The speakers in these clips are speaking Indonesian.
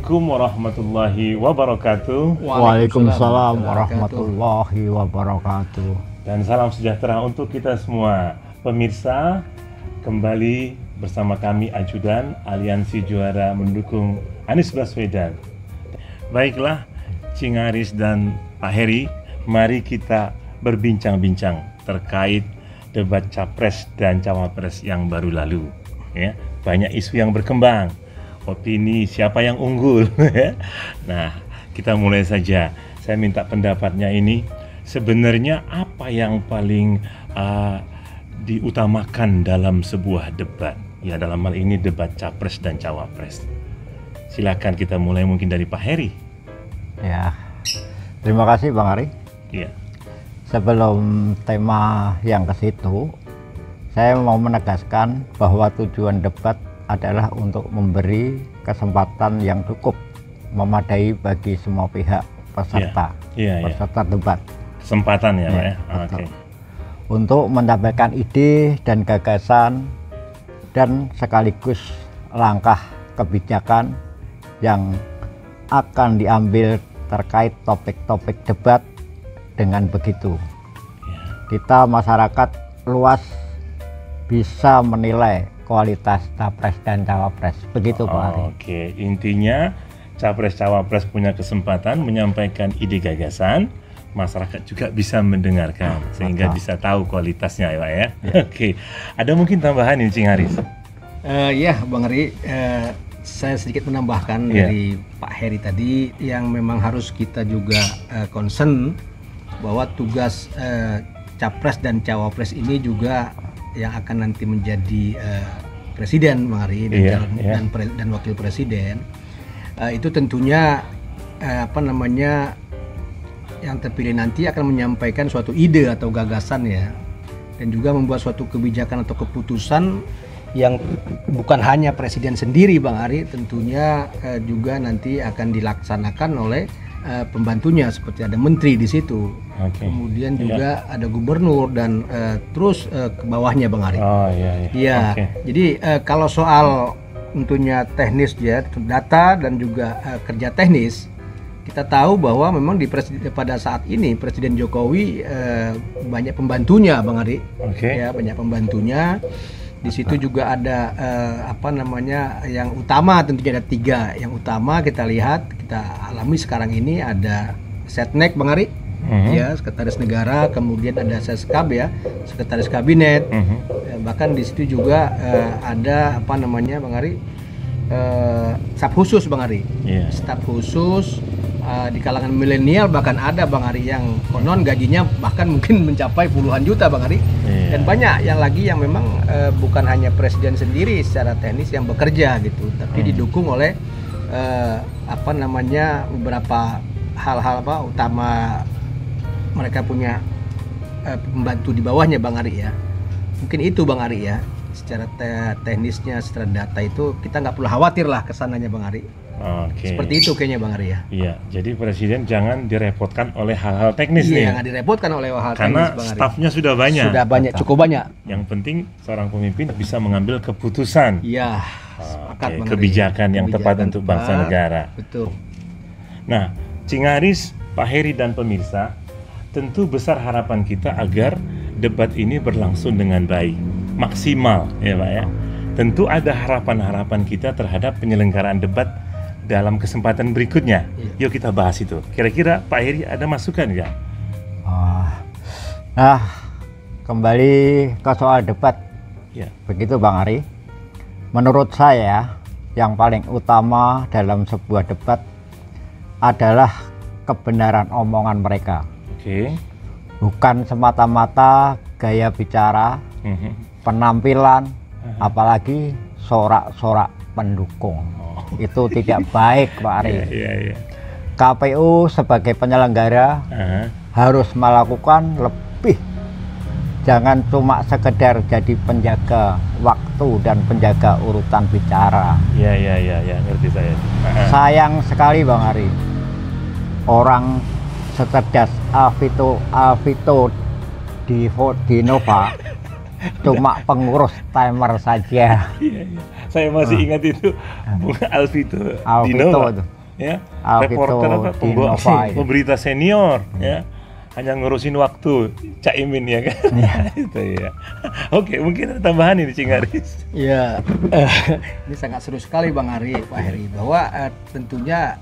Assalamualaikum warahmatullahi wabarakatuh. Waalaikumsalam warahmatullahi wabarakatuh. Dan salam sejahtera untuk kita semua. Pemirsa, kembali bersama kami Ajudan, Aliansi Juara Mendukung Anies Baswedan. Baiklah, Cing Aris dan Pak Heri, mari kita berbincang-bincang terkait debat Capres dan Cawapres yang baru lalu. Ya, banyak isu yang berkembang. Opini siapa yang unggul. Nah, kita mulai saja. Saya minta pendapatnya ini, sebenarnya apa yang paling diutamakan dalam sebuah debat? Ya, dalam hal ini debat Capres dan Cawapres. Silakan kita mulai mungkin dari Pak Heri. Ya, terima kasih Bang Ari. Iya. Sebelum tema yang ke situ, saya mau menegaskan bahwa tujuan debat adalah untuk memberi kesempatan yang cukup memadai bagi semua pihak peserta peserta debat. Kesempatan ya, Pak ya. Oke. Untuk menyampaikan ide dan gagasan dan sekaligus langkah kebijakan yang akan diambil terkait topik-topik debat. Dengan begitu, kita masyarakat luas bisa menilai kualitas Capres dan Cawapres. Begitu Pak Ari. Oke, intinya Capres Cawapres punya kesempatan menyampaikan ide gagasan, masyarakat juga bisa mendengarkan sehingga bisa tahu kualitasnya ya Pak ya. Oke, ada mungkin tambahan ini Cing Haris? Ya Bang Ari, saya sedikit menambahkan dari Pak Heri tadi yang memang harus kita juga concern bahwa tugas Capres dan Cawapres ini juga yang akan nanti menjadi presiden Bang Ari dan wakil presiden itu tentunya yang terpilih nanti akan menyampaikan suatu ide atau gagasan ya, dan juga membuat suatu kebijakan atau keputusan yang bukan hanya presiden sendiri Bang Ari, tentunya juga nanti akan dilaksanakan oleh pembantunya, seperti ada menteri di situ, kemudian juga ada gubernur dan terus ke bawahnya Bang Ari. Jadi kalau soal tentunya teknis ya, data dan juga kerja teknis, kita tahu bahwa memang pada saat ini Presiden Jokowi banyak pembantunya Bang Ari. Ya, banyak pembantunya. Di situ juga ada yang utama, tentunya ada 3 yang utama kita lihat, kita alami sekarang ini ada Setnek Bang Ari, ya, Sekretaris Negara, kemudian ada Seskab ya, Sekretaris Kabinet, bahkan di situ juga ada Bang Ari, staf khusus Bang Ari, staf khusus di kalangan milenial, bahkan ada Bang Ari yang konon gajinya bahkan mungkin mencapai puluhan juta Bang Ari. Dan banyak yang lagi yang memang bukan hanya presiden sendiri secara teknis yang bekerja gitu, tapi didukung oleh beberapa hal-hal utama, mereka punya pembantu di bawahnya Bang Ari ya. Mungkin itu Bang Ari ya, secara teknisnya, secara data itu kita nggak perlu khawatir lah kesananya Bang Ari. Seperti itu kayaknya Bang Ari ya. Iya, jadi presiden jangan direpotkan oleh hal-hal teknis nih. Iya, jangan direpotkan oleh hal-hal teknis karena Bang Ari. stafnya sudah banyak. Sudah banyak, cukup banyak. Yang penting seorang pemimpin bisa mengambil keputusan. Iya, sepakat Bang Ari. Kebijakan yang tepat untuk bangsa negara. Betul. Nah, Cing Aris, Pak Heri dan pemirsa, tentu besar harapan kita agar debat ini berlangsung dengan baik, maksimal ya Pak ya. Tentu ada harapan-harapan kita terhadap penyelenggaraan debat dalam kesempatan berikutnya. Yuk kita bahas itu. Kira-kira Pak Heri ada masukan nggak? Nah, kembali ke soal debat. Begitu Bang Ari. Menurut saya yang paling utama dalam sebuah debat adalah kebenaran omongan mereka. Bukan semata-mata gaya bicara, penampilan, apalagi sorak-sorak pendukung. Itu tidak baik Pak Ari. KPU sebagai penyelenggara harus melakukan lebih, jangan cuma sekedar jadi penjaga waktu dan penjaga urutan bicara. Ngerti saya. Sayang sekali Bang Ari, orang secerdas Alvito di Nova cuma pengurus timer saja. Saya masih ingat itu Bunga Alvito di Nova. ya, Alvito reporter apa, Dinova itu. pemberita senior, ya, hanya ngurusin waktu, Cak Imin ya kan, itu ya. Oke, mungkin ada tambahan ini Cing Aris. Ya, ini sangat seru sekali Bang Ari, Pak Heri, bahwa tentunya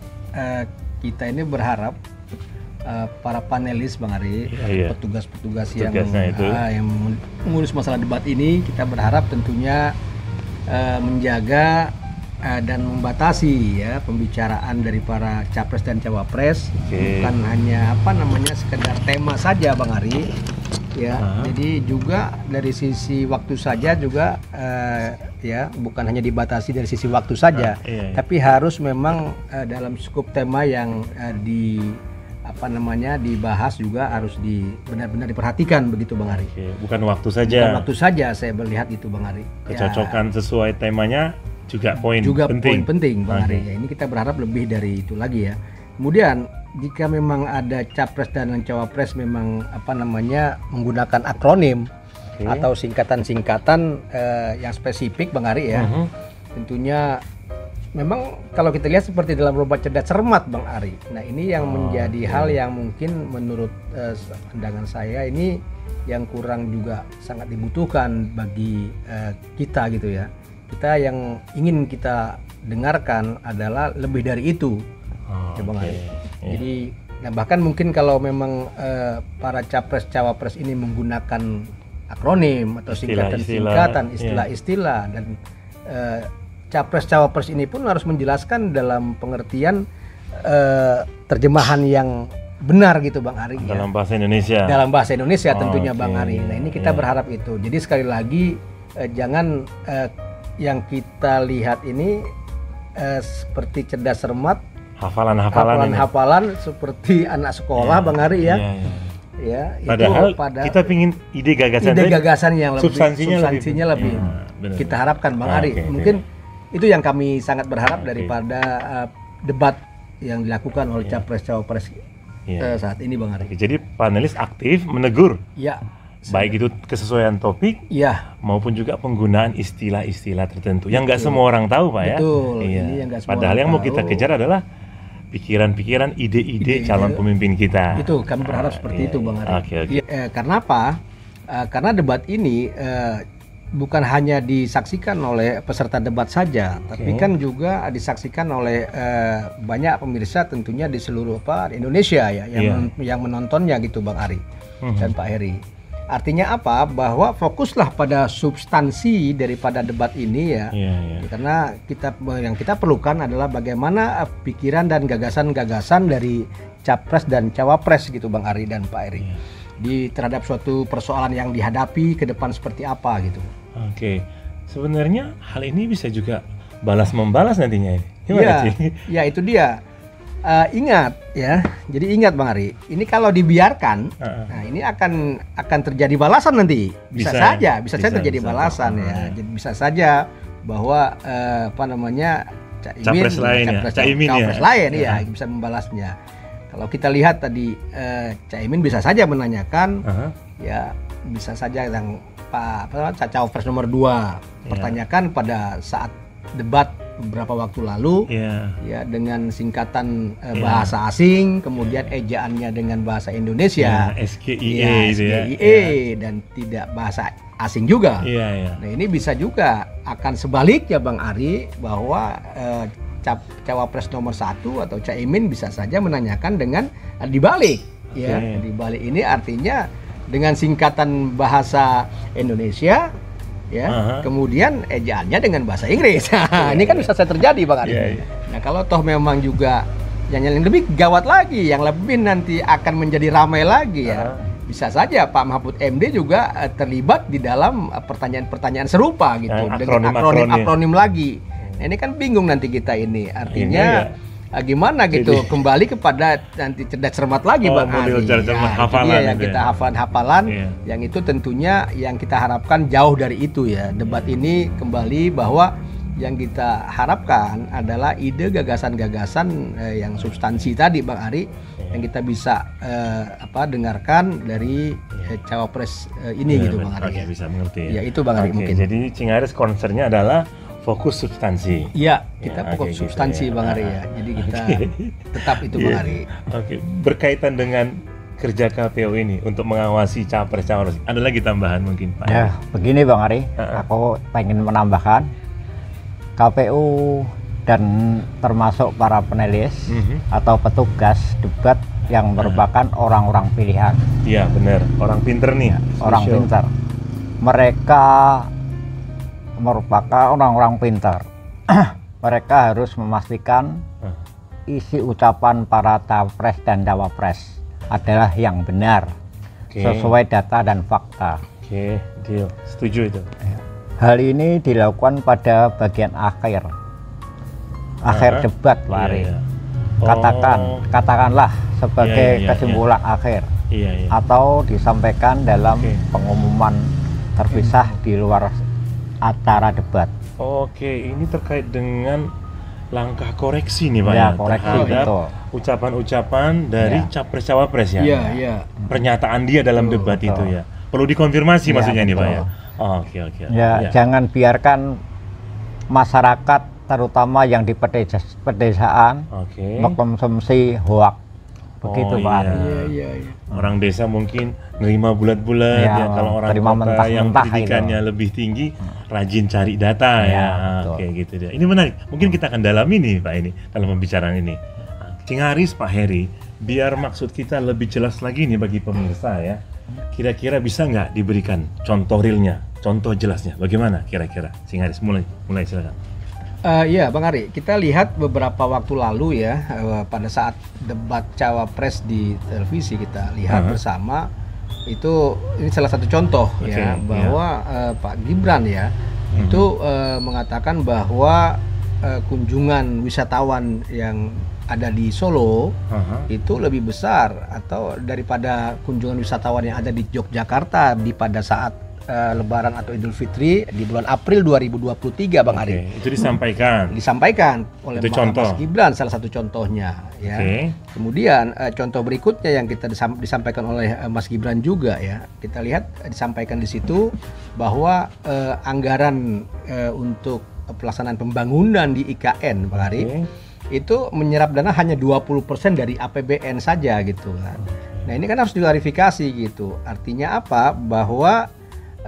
kita ini berharap para panelis Bang Ari, Iya. petugas-petugas Tugasnya itu. yang mengurus masalah debat ini, kita berharap tentunya menjaga dan membatasi ya pembicaraan dari para capres dan cawapres, bukan hanya sekedar tema saja Bang Ari ya. Jadi juga dari sisi waktu saja juga ya, bukan hanya dibatasi dari sisi waktu saja, tapi harus memang dalam skup tema yang dibahas juga harus benar-benar diperhatikan begitu Bang Ari. Bukan waktu saja. Bukan waktu saja saya melihat itu Bang Ari. Kecocokan sesuai temanya juga poin penting Bang Ari. Ya, ini kita berharap lebih dari itu lagi ya. Kemudian jika memang ada capres dan cawapres memang menggunakan akronim atau singkatan-singkatan yang spesifik Bang Ari ya. Tentunya memang kalau kita lihat seperti dalam lomba cerdas cermat Bang Ari. Nah, ini yang menjadi hal yang mungkin menurut pandangan saya ini yang kurang juga sangat dibutuhkan bagi kita gitu ya. Kita yang ingin kita dengarkan adalah lebih dari itu, Bang Ari. Jadi, bahkan mungkin kalau memang para capres cawapres ini menggunakan akronim atau singkatan-singkatan, istilah-istilah, dan capres cawapres ini pun harus menjelaskan dalam pengertian terjemahan yang benar gitu Bang Ari. Dalam bahasa Indonesia. Dalam bahasa Indonesia tentunya Bang Ari. Nah, ini kita berharap itu. Jadi sekali lagi jangan yang kita lihat ini seperti cerdas cermat, hafalan seperti anak sekolah Bang Ari ya. Ya, padahal kita pingin ide gagasan yang lebih substansinya lebih kita harapkan Bang Ari. Mungkin itu yang kami sangat berharap daripada debat yang dilakukan oleh capres cawapres saat ini Bang Ari. Jadi panelis aktif menegur. Ya. Baik itu kesesuaian topik, maupun juga penggunaan istilah-istilah tertentu yang nggak semua orang tahu, Pak ya. Betul. Ini yang nggak semua Padahal yang mau kita kejar adalah pikiran-pikiran, ide-ide calon pemimpin kita. Itu kami berharap seperti itu, Bang Ari. Karena apa? Karena debat ini bukan hanya disaksikan oleh peserta debat saja, tapi kan juga disaksikan oleh banyak pemirsa tentunya di seluruh Indonesia ya, yang menontonnya gitu, Bang Ari dan Pak Heri. Artinya apa? Bahwa fokuslah pada substansi daripada debat ini ya. Karena yang kita perlukan adalah bagaimana pikiran dan gagasan-gagasan dari capres dan cawapres gitu Bang Ari dan Pak Eri. Di terhadap suatu persoalan yang dihadapi ke depan seperti apa gitu. Sebenarnya hal ini bisa juga balas membalas nantinya. Ya itu dia. Ingat ya, jadi ingat Bang Ari, ini kalau dibiarkan, nah ini akan terjadi balasan nanti. Bisa saja terjadi balasan ya. Jadi bisa saja bahwa capres lain ya bisa membalasnya. Kalau kita lihat tadi Caimin bisa saja menanyakan, ya bisa saja yang cawapres nomor 2 pertanyakan pada saat debat beberapa waktu lalu ya dengan singkatan bahasa asing, kemudian ejaannya dengan bahasa Indonesia, SGIE dan tidak bahasa asing juga. Nah ini bisa juga akan sebaliknya Bang Ari, bahwa cawapres nomor 1 atau Caimin bisa saja menanyakan dengan dibalik ya. Dibalik ini artinya dengan singkatan bahasa Indonesia ya, kemudian ejaannya dengan bahasa Inggris. Ini kan bisa terjadi Bang Ari. Nah kalau toh memang juga yang lebih gawat lagi, yang lebih nanti akan menjadi ramai lagi ya, bisa saja Pak Mahfud MD juga terlibat di dalam pertanyaan-pertanyaan serupa gitu, dengan akronim lagi. Nah, ini kan bingung nanti kita ini, artinya gimana gitu kembali kepada nanti cerdas cermat lagi Bang Ari. Yang kita hafalan yang itu tentunya yang kita harapkan jauh dari itu ya. Debat ini kembali bahwa yang kita harapkan adalah ide gagasan-gagasan yang substansi tadi Bang Ari, yang kita bisa dengarkan dari cawapres ini gitu Bang Ari. Bisa mengerti. Ya itu Bang Ari mungkin. Jadi Cing Aris concernnya adalah fokus substansi. Iya, kita Ya, pokok oke, gitu substansi ya. Bang Ari ya. Jadi kita tetap itu Bang Iya. Ari. Oke, berkaitan dengan kerja KPU ini untuk mengawasi capres-cawapres, ada lagi tambahan mungkin Pak? Ya, begini Bang Ari, Ha-ha. aku pengen menambahkan KPU dan termasuk para penulis Mhm. atau petugas debat yang merupakan orang-orang pilihan, Iya benar, orang pinter nih. orang Social. pintar. Mereka merupakan orang-orang pintar. Mereka harus memastikan Ah, isi ucapan para capres dan cawapres adalah yang benar, Oke. sesuai data dan fakta. Oke, deal. Setuju itu. Hal ini dilakukan pada bagian akhir Aha. debat, Pak Iya, Ari. iya. Katakanlah sebagai Iya, iya, kesimpulan akhir, Iya, iya. atau disampaikan dalam Oke. pengumuman terpisah di luar acara debat. Oke, ini terkait dengan langkah koreksi nih Pak Ya, ya, koreksi, terhadap betul. ucapan-ucapan dari Ya. capres-cawapres ya. Iya, iya. Pernyataan dia dalam Betul, debat betul. itu ya. Perlu dikonfirmasi Ya, maksudnya nih Pak betul. ya. Oh, oke, oke. Ya, Ya. jangan biarkan masyarakat terutama yang di pedesaan Oke. mengkonsumsi hoak. Begitu, Oh, Pak Ari. Iya, iya, iya. Orang desa mungkin nerima bulat-bulat Ya, ya, kalau orang terima kota yang mentah-mentah pendidikannya itu. lebih tinggi rajin cari data ya. Ya, Ah, betul. Oke gitu dia. Ini menarik. Mungkin kita akan dalami nih Pak ini dalam pembicaraan ini. Cing Haris, Pak Heri, biar maksud kita lebih jelas lagi nih bagi pemirsa ya. Kira-kira bisa nggak diberikan contoh realnya, contoh jelasnya? Bagaimana kira-kira? Cing Haris mulai silakan. Iya Bang Ari, kita lihat beberapa waktu lalu ya, pada saat debat cawapres di televisi kita lihat Aha. bersama itu, ini salah satu contoh Oke, ya, iya. bahwa Pak Gibran ya itu mengatakan bahwa kunjungan wisatawan yang ada di Solo Aha. itu lebih besar atau daripada kunjungan wisatawan yang ada di Yogyakarta pada saat Lebaran atau Idul Fitri di bulan April 2023 Bang Ari. Oke, itu disampaikan. Disampaikan oleh Itu contoh. Mas Gibran, salah satu contohnya ya. Oke. Kemudian contoh berikutnya yang kita disampaikan oleh Mas Gibran juga ya, kita lihat disampaikan di situ bahwa anggaran untuk pelaksanaan pembangunan di IKN Bang Ari Oke. itu menyerap dana hanya 20% dari APBN saja gitu kan. Nah ini kan harus diklarifikasi gitu. Artinya apa? Bahwa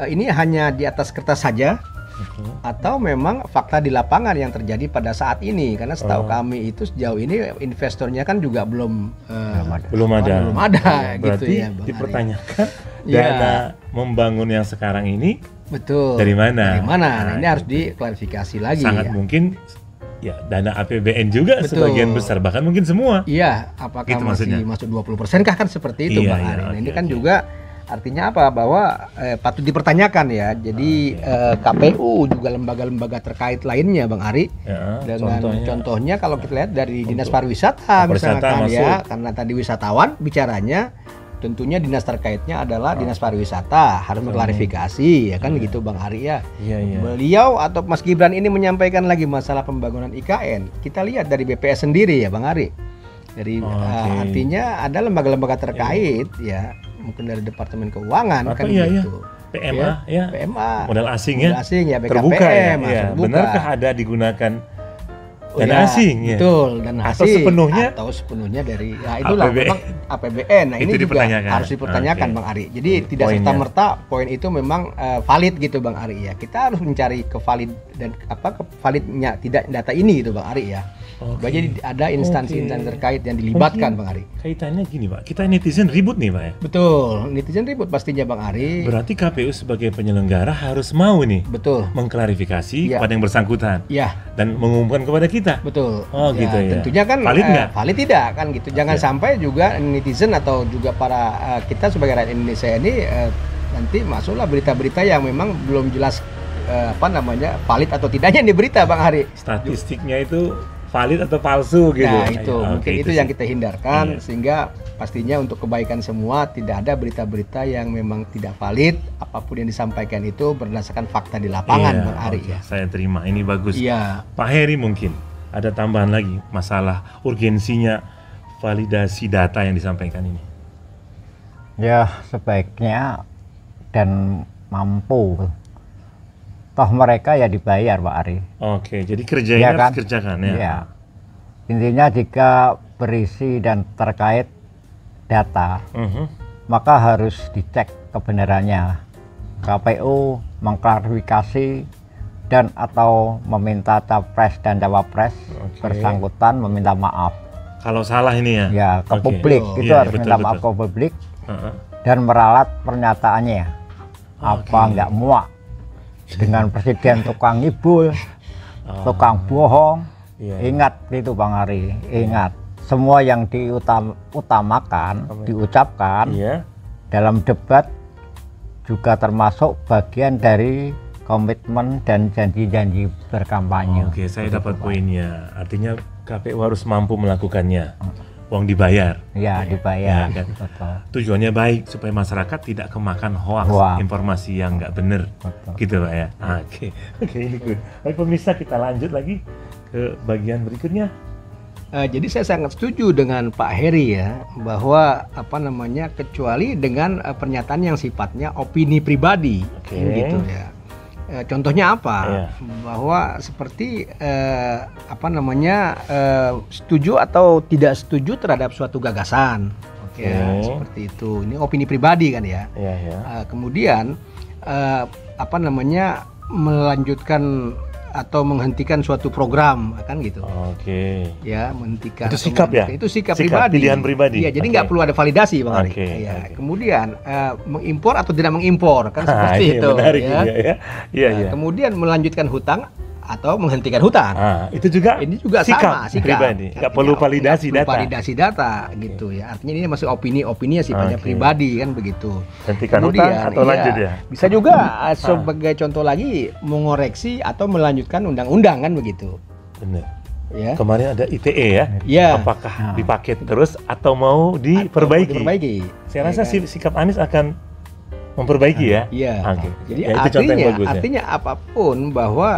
ini hanya di atas kertas saja Oke. atau memang fakta di lapangan yang terjadi pada saat ini, karena setahu Oh. kami itu sejauh ini investornya kan juga belum Belum ada. belum ada gitu Berarti ya Bang Ari. dipertanyakan Iya. dana membangun yang sekarang ini Betul. dari mana? Dari mana? Nah, Nah, ini harus diklarifikasi lagi sangat ya. mungkin ya dana APBN juga Betul. sebagian besar, bahkan mungkin semua. Iya, apakah Gitu masih maksudnya. masuk 20% kah, kan seperti itu Iya, Bang iya, Ari. Nah, oke, ini kan oke. juga artinya apa? Bahwa patut dipertanyakan ya. Jadi KPU juga lembaga-lembaga terkait lainnya Bang Ari. Ya, Dengan contohnya kalau kita lihat dari Dinas Untuk Pariwisata pariwisata misalkan ya, masuk. karena tadi wisatawan bicaranya, tentunya dinas terkaitnya adalah Dinas Pariwisata, harus mengklarifikasi ya kan gitu Bang Ari ya. Iya, iya. Beliau atau Mas Gibran ini menyampaikan lagi masalah pembangunan IKN. Kita lihat dari BPS sendiri ya Bang Ari. Dari Oke. artinya ada lembaga-lembaga terkait ya, mungkin dari Departemen Keuangan Apa kan iya, iya. gitu. PMA ya. PMA. Modal asing ya. Modal asing ya, BKPM, Terbuka ya. Mas, Iya. terbuka. Benarkah ada digunakan Oh dana ya, asing ya? betul, dana Atau asing sepenuhnya? atau sepenuhnya dari ya itulah APBN. memang APBN. Nah, Itu ini juga dipertanyakan. harus dipertanyakan Oke. Bang Ari. Jadi tidak Poinnya. serta-merta poin itu memang valid gitu Bang Ari ya. Kita harus mencari kevalid dan validnya tidak data ini gitu Bang Ari ya. Oke. Jadi ada instansi-instansi Oke. terkait yang dilibatkan Mungkin Bang Ari. Kaitannya gini Pak, kita netizen ribut nih Pak ya. Betul, netizen ribut pastinya Bang Ari. Berarti KPU sebagai penyelenggara harus mau nih Betul. mengklarifikasi Iya. kepada yang bersangkutan Ya, dan mengumumkan kepada kita. betul. Oh, gitu ya. Tentunya kan Valid nggak? valid tidak kan gitu. Jangan Oke. sampai juga netizen atau juga para kita sebagai rakyat Indonesia ini nanti masuklah berita-berita yang memang belum jelas valid atau tidaknya di berita Bang Hari. Statistiknya itu valid atau palsu gitu. Nah, itu Oke, mungkin itu yang sih. kita hindarkan Iya. sehingga pastinya untuk kebaikan semua tidak ada berita-berita yang memang tidak valid, apapun yang disampaikan itu berdasarkan fakta di lapangan Iya, Bang Ari oke, ya. saya terima. Ini bagus. Iya. Pak Heri mungkin ada tambahan lagi masalah urgensinya validasi data yang disampaikan ini. Ya, sebaiknya dan mampu toh mereka ya dibayar Pak Ari. Oke, jadi kerjain Ya harus kan? kerjakan ya. Iya. Intinya jika berisi dan terkait data, Mhm. maka harus dicek kebenarannya. KPU mengklarifikasi dan atau meminta capres dan cawapres Oke. bersangkutan meminta maaf. Kalau salah ini ya. Ya, ke Oke. publik Oh, itu iya, harus betul, minta maaf betul. ke publik Heeh. dan meralat pernyataannya. Apa Oke. nggak muak dengan presiden tukang ngibul, Oh, tukang bohong. iya. Ingat itu Bang Ari, ingat semua yang diutamakan, Apa? diucapkan Iya. dalam debat juga termasuk bagian dari komitmen dan janji-janji berkampanye. Oke, saya Begitu, dapat Pak. poinnya. Artinya KPU harus mampu melakukannya. Uang dibayar. Ya, dibayar. Ya, kan? Betul. Tujuannya baik supaya masyarakat tidak kemakan hoax, Hoax. informasi yang nggak benar. Betul. Gitu Pak ya. Oke, oke ini good. Baik pemirsa, kita lanjut lagi ke bagian berikutnya. Jadi saya sangat setuju dengan Pak Heri ya, bahwa apa namanya, kecuali dengan pernyataan yang sifatnya opini pribadi, Oke. gitu ya. Contohnya apa? Iya. Bahwa seperti apa namanya, setuju atau tidak setuju terhadap suatu gagasan, Oke. ya, seperti itu. Ini opini pribadi kan ya. Iya ya. Kemudian apa namanya, melanjutkan atau menghentikan suatu program, kan gitu. Oke. Ya, menghentikan Itu atau sikap ya? menghentikan. Itu sikap Sikap, pribadi, pilihan pribadi. Iya, jadi Oke. nggak perlu ada validasi Bang Ari. Oke, Iya. oke. Kemudian mengimpor atau tidak mengimpor, kan seperti ini itu menarik ya. ini ya. Iya Nah, iya. kemudian melanjutkan hutang atau menghentikan hutang. Itu juga Ini juga sikap sama, sikap. pribadi. Nggak Artinya perlu validasi nggak perlu data. validasi data gitu ya. Artinya ini masih opini yang sifatnya Oke. pribadi kan begitu. Hentikan hutang atau iya, lanjut ya? bisa juga sebagai contoh lagi mengoreksi atau melanjutkan undang-undang kan begitu. Benar. Ya. Kemarin ada ITE ya. Iya. Apakah dipakai terus atau mau diperbaiki? Diperbaiki. Saya rasa Ya kan? sikap Anies akan memperbaiki ya. Iya. Oke. Jadi Ya, itu contoh yang bagus ya. artinya apapun bahwa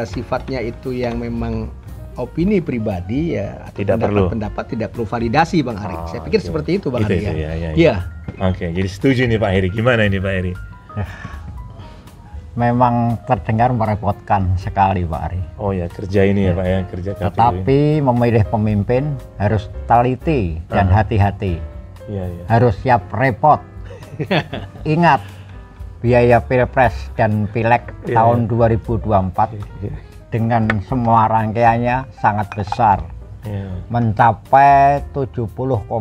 sifatnya itu yang memang opini pribadi ya, atau Tidak perlu. pendapat tidak perlu validasi Bang Ari. Saya pikir oke. seperti itu Bang Itu, Ari itu, ya. ya, ya, ya. Iya. Oke, jadi setuju nih Pak Heri. Gimana ini Pak Heri? Memang terdengar merepotkan sekali Pak Ari. Oh ya, kerja ini ya Pak ya, kerja KPU. Tetapi memilih pemimpin harus teliti dan hati-hati. Iya, iya. Harus siap repot. Ingat, biaya Pilpres dan Pileg Iya, tahun 2024 Iya. dengan semua rangkaiannya sangat besar. Iya. Mencapai 70,5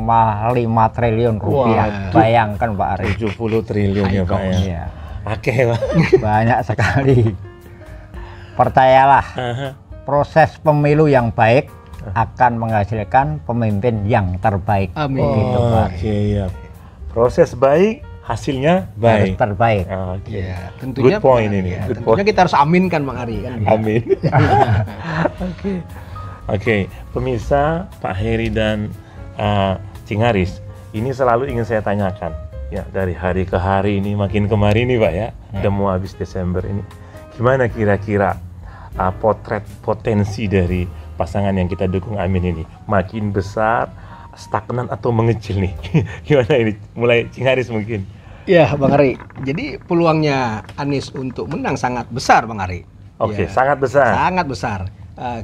triliun rupiah. Waduh. Bayangkan Pak Ari. 70 triliun ya Pak ya. Iya, Oke Pak. banyak sekali. Percayalah, Aha. proses pemilu yang baik akan menghasilkan pemimpin yang terbaik. Amin. Gitu, Pak. Oke ya. Proses baik, hasilnya Harus baik. terbaik. Oke. Iya, tentunya Good point ini. ya, Good tentunya point. kita harus aminkan Bang Ari kan. Amin. Oke. Oke, pemirsa Pak Heri dan Cing Haris, ini selalu ingin saya tanyakan. Ya, dari hari ke hari ini makin kemarin nih Pak ya, udah mau habis Desember ini. Gimana kira-kira potret potensi dari pasangan yang kita dukung Amin ini? Makin besar, stagnan atau mengecil nih? Gimana ini? Mulai Cing Haris mungkin. Ya Bang Ari. Jadi peluangnya Anies untuk menang sangat besar Bang Ari. Oke, Ya. sangat besar. Sangat besar.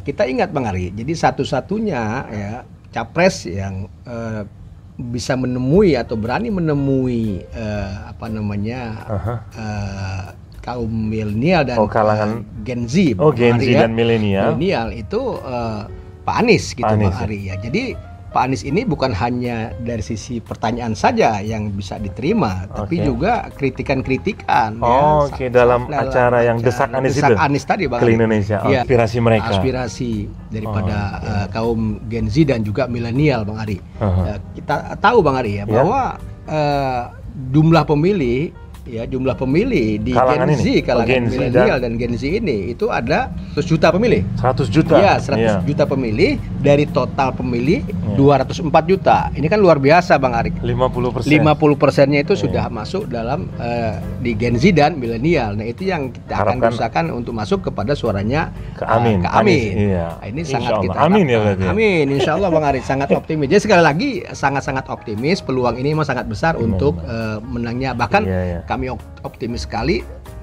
Kita ingat Bang Ari, jadi satu-satunya ya capres yang bisa menemui atau berani menemui apa namanya Aha. kaum milenial dan kalangan Gen Z. Oh, Bang Gen Ari, Z ya. dan milenial. Milenial itu Pak Anies gitu Anies, Bang Ari ya. Jadi Pak Anies ini bukan hanya dari sisi pertanyaan saja yang bisa diterima, tapi Oke. juga kritikan-kritikan. Oh, oke, dalam acara yang Desak Anies itu? Anies tadi Bang Ke Ari. Indonesia, Iya, aspirasi mereka. aspirasi daripada Oh, kaum Gen Z dan juga milenial Bang Ari. Aha. Kita tahu Bang Ari ya bahwa jumlah pemilih di Kalangan Gen Z, ini? Oh, kalangan Gen Z milenial dan Gen Z ini itu ada 100 juta pemilih. 100 juta. Iya, 100 Iya. juta pemilih dari total pemilih 204 juta. Ini kan luar biasa Bang Ari. 50%. 50%-nya itu sudah masuk dalam di Gen Z dan milenial. Nah, itu yang kita akan Harapkan usahakan untuk masuk kepada suaranya ke Amin. ke Amin. Anies, iya. Nah, ini Insya sangat Allah. kita Amin ya harapkan. berarti ya? Amin, insya Allah Bang Ari sangat optimis. Jadi sekali lagi sangat-sangat optimis, peluang ini memang sangat besar untuk menangnya. Bahkan Iya, iya. kami optimis sekali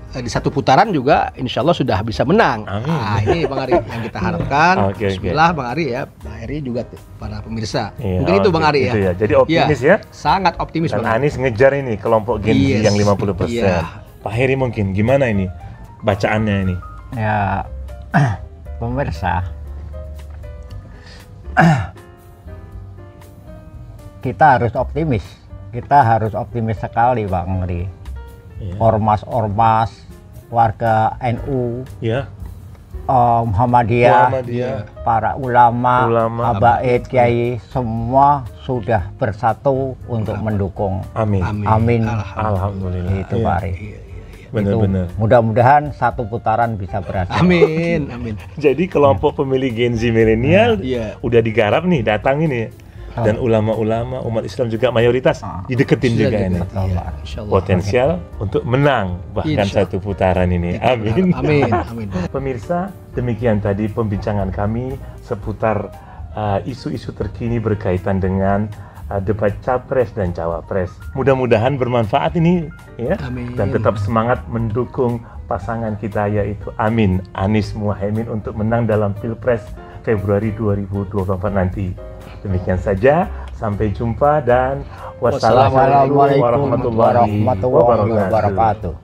di satu putaran juga insya Allah sudah bisa menang. Amin. Nah, ini Bang Ari yang kita harapkan. Oke. Bismillah Bang Ari ya, Bang Ari juga para pemirsa. Iya, Mungkin itu Bang Ari ya. Itu ya. Jadi optimis ya. Sangat optimis Dan Bang Ari. Anies ngejar ini kelompok Gen Z Yes. yang 50%. Iya. Pak Heri mungkin gimana ini bacaannya ini? Ya, pemirsa, kita harus optimis. Kita harus optimis sekali Bang Ri. Iya. Ormas-ormas, warga NU, Ya. Muhammadiyah, para ulama, Ulama, habaib, kiai, semua sudah bersatu untuk mendukung. Amin. Amin. Alhamdulillah. Itu Iya. Pak Ari. Benar-benar. Itu mudah-mudahan satu putaran bisa berhasil. Amin, amin. Jadi kelompok pemilih Gen Z milenial Iya. udah digarap nih, datang ini. Dan ulama-ulama umat Islam juga mayoritas dideketin Sudah juga ini. dekat, iya, insya Allah. Potensial untuk menang bahkan Insya satu putaran ini. Amin. Amin, amin. Pemirsa, demikian tadi pembincangan kami seputar isu-isu terkini berkaitan dengan debat capres dan cawapres. Mudah-mudahan bermanfaat ini ya. Amin. Dan tetap semangat mendukung pasangan kita yaitu Amin Anies Muhaimin untuk menang dalam Pilpres Februari 2024 nanti. Demikian saja, sampai jumpa dan wassalamualaikum warahmatullahi wabarakatuh.